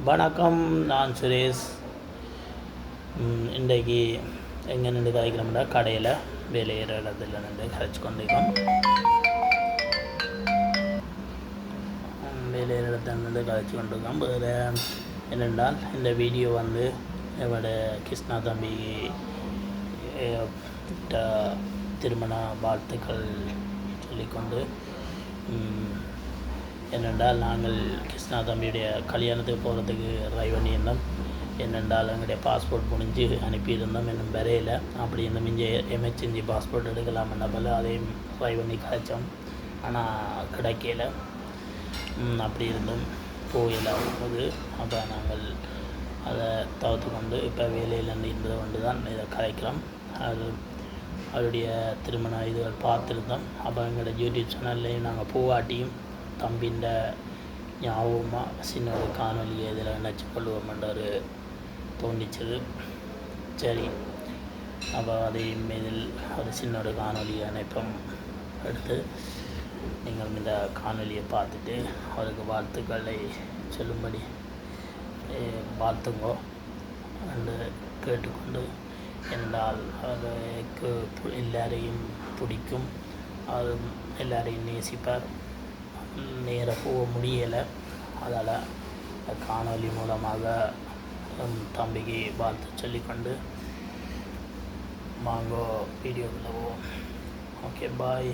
வணக்கம், நான் சுரேஷ். இன்றைக்கு எங்கே நின்று கதைக்கிறோம்னா கடையில் வேலையிற இடத்துல நின்று கதைச்சு கொண்டிருக்கோம். வேலையிற இடத்துல நின்று கதைச்சு கொண்டிருக்கோம். வேறு என்னென்றால் இந்த வீடியோ என்னோட கிருஷ்ணா தம்பி திருமண வாழ்த்துக்கள் சொல்லிக்கொண்டு என்னென்றால் நாங்கள் கிருஷ்ணா தம்பியுடைய கல்யாணத்துக்கு போகிறதுக்கு ட்ரை பண்ணியிருந்தோம். என்னென்றால் எங்களுடைய பாஸ்போர்ட் முடிஞ்சு அனுப்பியிருந்தோம், இன்னும் வரையில். அப்படி இருந்தும் இங்கே எமர்ஜென்சி பாஸ்போர்ட் எடுக்கலாம்னா போல் அதையும் ட்ரை பண்ணி கழிச்சோம், ஆனால் கிடைக்கல. அப்படி இருந்தும் போயிடலாம் போது அப்போ நாங்கள் அதை தவிர்த்து கொண்டு இப்போ வேலையில் இருந்தது கொண்டு தான் இதை கலைக்கிறோம். அவருடைய திருமண இதுகள் பார்த்துருந்தோம். அப்போ எங்களோட யூடியூப் சேனல்லையும் நாங்கள் பூவாட்டியும் தம்பின்ற ஞாபகமாக சின்ன ஒரு காணொலியை இதில் நினச்சி கொள்வோம்ன்ற ஒரு தோண்டிச்சது. சரி, அப்போ அதே மீதில் ஒரு சின்ன ஒரு காணொலியை இணைப்பம் எடுத்து நீங்கள் இந்த காணொலியை பார்த்துட்டு அவருக்கு வாழ்த்துக்களை சொல்லும்படி வாழ்த்துங்கோ என்று கேட்டுக்கொண்டு, என்றால் அவருக்கு எல்லாரையும் பிடிக்கும், அது எல்லாரையும் நேசிப்பார். நேராக போக முடியலை, அதால் காணொலி மூலமாக தம்பிக்கு வாழ்த்து சொல்லிக்கொண்டு வாங்கோ வீடியோக்குள்ள போவோம். ஓகே, பாய்.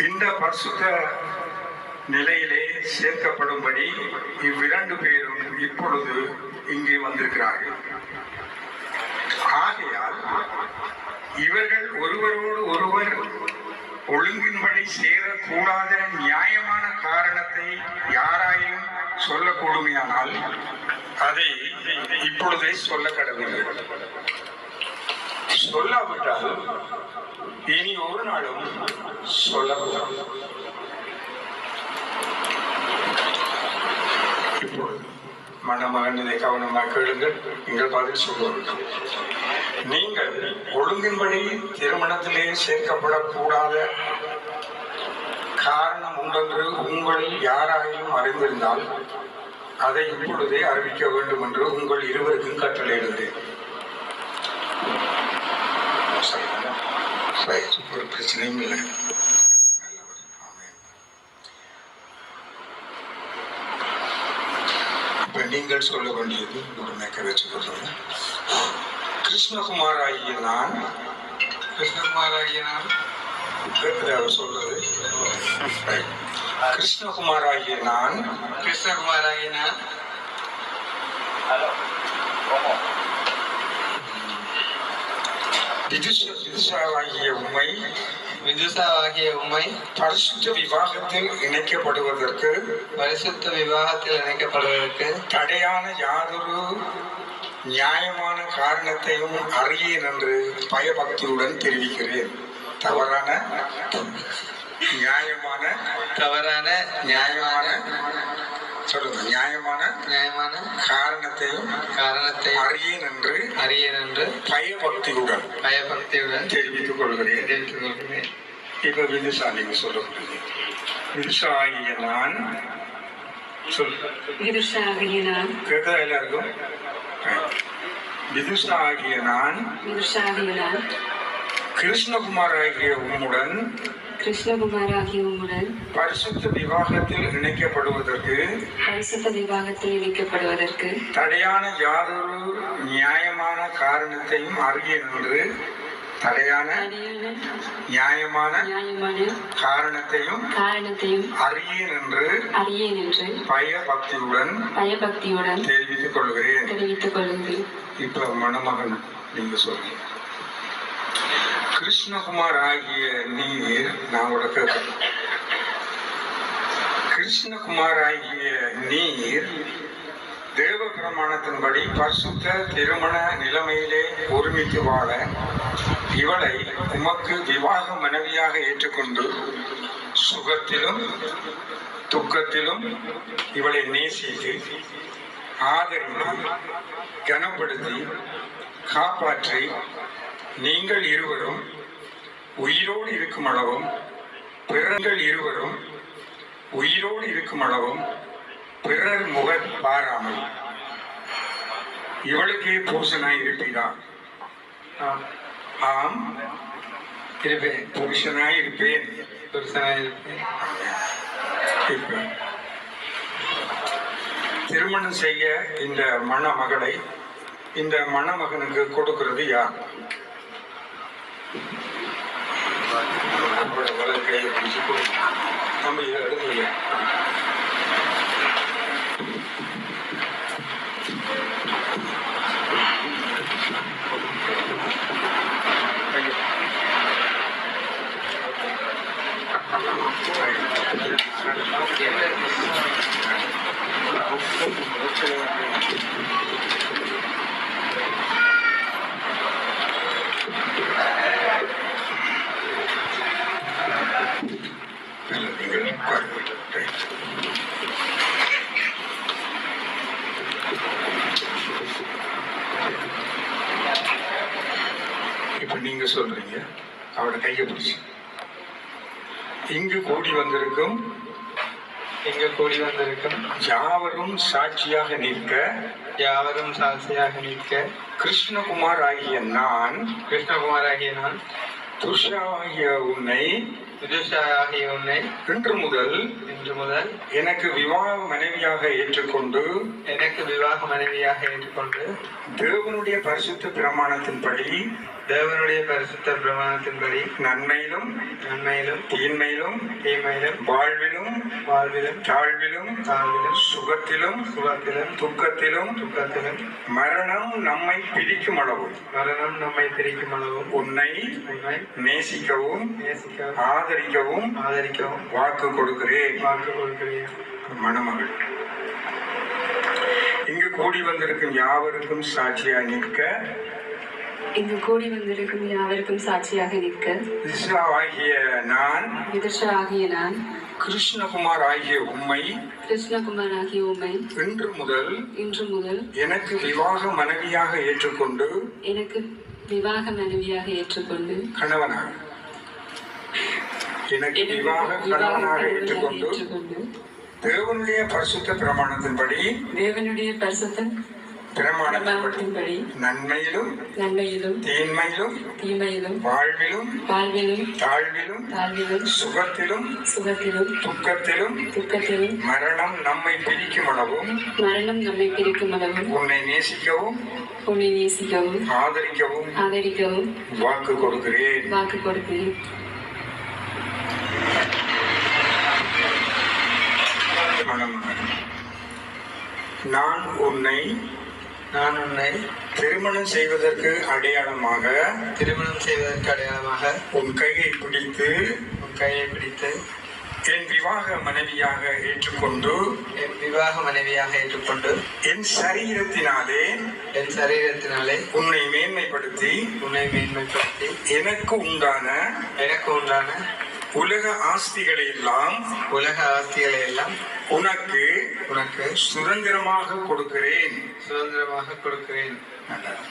இந்த பரிசுத்த நிலையிலே சேர்க்கப்படும்படி இவ்விரண்டு பேரும் இப்பொழுது இங்கே வந்திருக்கிறார்கள். ஆகையால் இவர்கள் ஒருவரோடு ஒருவர் ஒழுங்கின்படி சேரக்கூடாத நியாயமான காரணத்தை யாராயும் சொல்லக்கூடுமையானால் அதை இப்பொழுதே சொல்ல கடவுள். சொல்லாவிட்டால் இனி ஒரு நாளும் சொல்லக்கூடாது. இப்பொழுது மணமகன் கவனமாக கேளுங்கள், நீங்கள் பதில் சொல்லுங்கள். நீங்கள் ஒழுங்கின்படி திருமணத்திலே சேர்க்கப்படக்கூடாத காரணம் உண்டென்று உங்களில் யாராயும் அறிந்திருந்தால் அதை இப்பொழுதே அறிவிக்க வேண்டும் என்று உங்கள் இருவருக்கும் கட்டளையிடுகிறேன். ஒரு பிரச்சனையும் இல்லை. நீங்கள் சொல்ல வேண்டியது ஒரு மேக்க வச்சு சொல்லுங்க. கிருஷ்ணகுமார் ஆகிய நான் அவர் சொல்றது கிருஷ்ணகுமார் ஆகிய நான் விதுசாவாகிய உம்மை பரிசுத்த விவாகத்தில் இணைக்கப்படுவதற்கு தடையான யாதொரு நியாயமான காரணத்தையும் அறியேன் என்று பயபக்தியுடன் தெரிவிக்கிறேன். தவறான காரணத்தை அறியேன் என்று பயபக்தியுடன் தெரிவித்துக் கொள்கிறேன். இப்ப விதுஷா நீங்க சொல்லுங்க. விதுஷா ஆகிய நான் கேட்குதா எல்லாருக்கும்? விதுஷா ஆகிய நான் கிருஷ்ணகுமார் ஆகிய உம்முடன் பரிசுத்த விவாகத்தில் இணைக்கப்படுவதற்கு தடையான யாதொரு நியாயமான காரணத்தையும் அறியேன் என்று அறியேன் என்று பயபக்தியுடன் தெரிவித்துக் கொள்கிறேன். இப்ப மணமகன் நீங்க சொல்லுங்க. கிருஷ்ணகுமார் ஆகிய நீர், நான் கூட கேட்கிறேன். கிருஷ்ணகுமார் ஆகிய நீர் தேவ பிரமாணத்தின்படி பரிசுத்த திருமண நிலைமையிலே ஒருமித்து வாழ இவளை உமக்கு விவாக மனைவியாக ஏற்றுக்கொண்டு சுகத்திலும் துக்கத்திலும் இவளை நேசித்து ஆதரித்து கனப்படுத்தி காப்பாற்றி நீங்கள் இருவரும் உயிரோடு இருக்கும் அளவும் பிறர்கள் இருவரும் உயிரோடு இருக்கும் அளவும் பிறர் முக பாராமல் இவளுக்கே புருஷனாய் இருப்பீரா? ஆம், இருப்பேன். புருஷனாய் இருப்பேன். புருஷனாய் இருப்பேன். திருமணம் செய்ய இந்த மணமகளை இந்த மணமகனுக்கு கொடுக்கிறது யார்? நம்ம இதை எடுக்கலையா? இப்ப நீங்க சொல்றீங்க, அவட கையை பிடிச்சு இங்கு கூடி வந்திருக்கும் யாவரும் சாட்சியாக நிற்க கிருஷ்ணகுமார் ஆகிய நான் துஷா ஆகிய உன்னை இன்று முதல் எனக்கு விவாக மனைவியாக ஏற்றுக்கொண்டு தேவனுடைய பரிசுத்த பிரமாணத்தின்படி நன்மையிலும் தீமையிலும் வாழ்விலும் தாழ்விலும் சுகத்திலும் துக்கத்திலும் மரணம் நம்மை பிரிக்கும் அளவும் உன்னை நேசிக்கவும் ஆதரிக்கவும் வாக்கு கொடுக்கிறேன். மணமகள் இங்கு கூடி வந்திருக்கும் யாவருக்கும் சாட்சியாக நிற்க விதுஷா ஆகிய நான் கிருஷ்ணகுமார் ஆகிய உம்மை இன்று முதல் எனக்கு விவாக மனைவியாக ஏற்றுக்கொண்டு கணவனாக ஏற்றுக்கொண்டு தேவனுடைய பரிசுத்த பிரமாணத்தின்படி நன்மையிலும் தீமையிலும் வாழ்விலும் தாழ்விலும் சுகத்திலும் துக்கத்திலும் மரணம் நம்மை பிரிக்கும் அளவும் உன்னை நேசிக்கவும் ஆதரிக்கவும் வாக்கு கொடுக்கிறேன். நான் உன்னை திருமணம் செய்வதற்கு அடையாளமாக உன் கையை பிடித்து என் விவாக மனைவியாக ஏற்றுக்கொண்டு என் சரீரத்தினாலே உன்னை மேன்மைப்படுத்தி எனக்கு உண்டான உலக ஆஸ்திகளை எல்லாம் உனக்கு சுதந்திரமாக கொடுக்கிறேன். நல்லது.